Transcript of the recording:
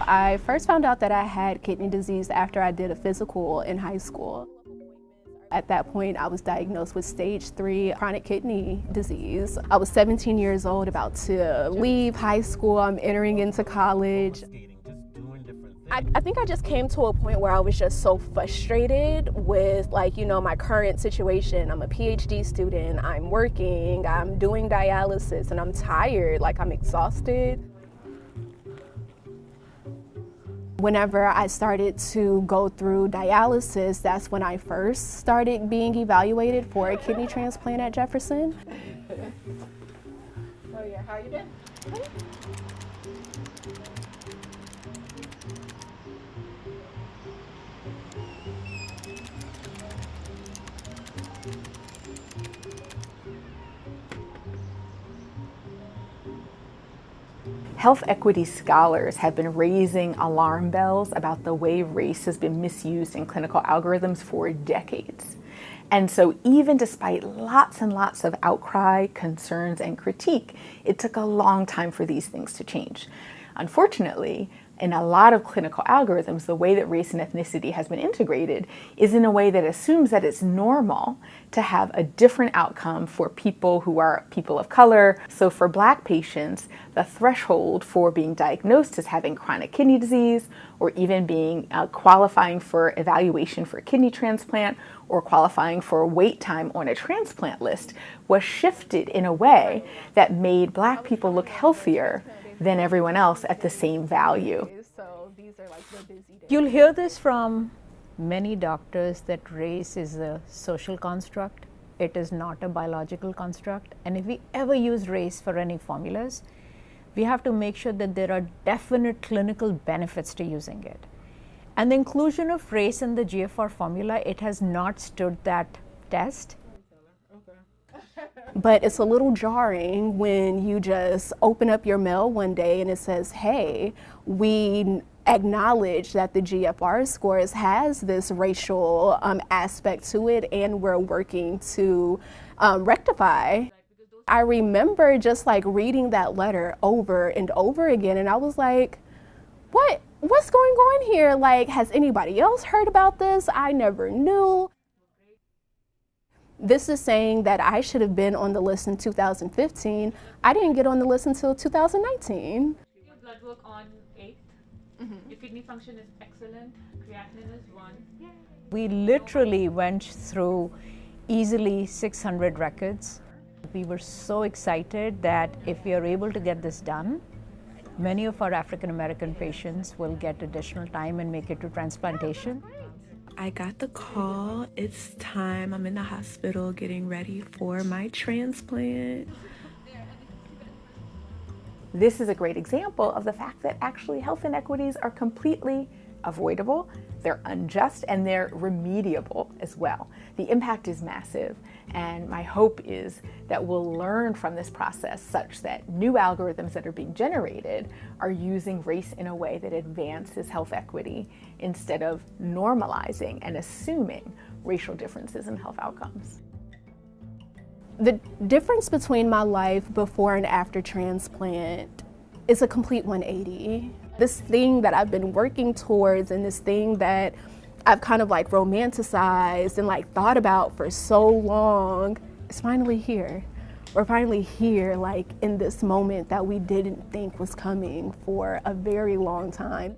I first found out that I had kidney disease after I did a physical in high school. At that point, I was diagnosed with stage 3 chronic kidney disease. I was 17 years old, about to leave high school. I'm entering into college. I think I just came to a point where I was just so frustrated with, like, you know, my current situation. I'm a PhD student, I'm working, I'm doing dialysis, and I'm tired, like I'm exhausted. Whenever I started to go through dialysis, that's when I first started being evaluated for a kidney transplant at Jefferson. Oh yeah, how you doing? Health equity scholars have been raising alarm bells about the way race has been misused in clinical algorithms for decades. And so even despite lots and lots of outcry, concerns, and critique, it took a long time for these things to change. Unfortunately, in a lot of clinical algorithms, the way that race and ethnicity has been integrated is in a way that assumes that it's normal to have a different outcome for people who are people of color. So for Black patients, the threshold for being diagnosed as having chronic kidney disease, or even being qualifying for evaluation for kidney transplant, or qualifying for wait time on a transplant list, was shifted in a way that made Black people look healthier than everyone else at the same value. You'll hear this from many doctors that race is a social construct. It is not a biological construct. And if we ever use race for any formulas, we have to make sure that there are definite clinical benefits to using it. And the inclusion of race in the GFR formula, it has not stood that test. But it's a little jarring when you just open up your mail one day and it says, hey, we acknowledge that the GFR scores has this racial aspect to it, and we're working to rectify. I remember just like reading that letter over and over again, and I was like, what's going on here? Like, has anybody else heard about this? I never knew. This is saying that I should have been on the list in 2015. I didn't get on the list until 2019. Your blood work on 8th. Your kidney function is excellent. Creatinine is 1. Yay. We literally went through easily 600 records. We were so excited that if we are able to get this done, many of our African American patients will get additional time and make it to transplantation. I got the call, it's time, I'm in the hospital getting ready for my transplant. This is a great example of the fact that actually health inequities are completely avoidable, they're unjust, and they're remediable as well. The impact is massive, and my hope is that we'll learn from this process such that new algorithms that are being generated are using race in a way that advances health equity instead of normalizing and assuming racial differences in health outcomes. The difference between my life before and after transplant is a complete 180. This thing that I've been working towards, and this thing that I've kind of like romanticized and like thought about for so long, is finally here. We're finally here, like in this moment that we didn't think was coming for a very long time.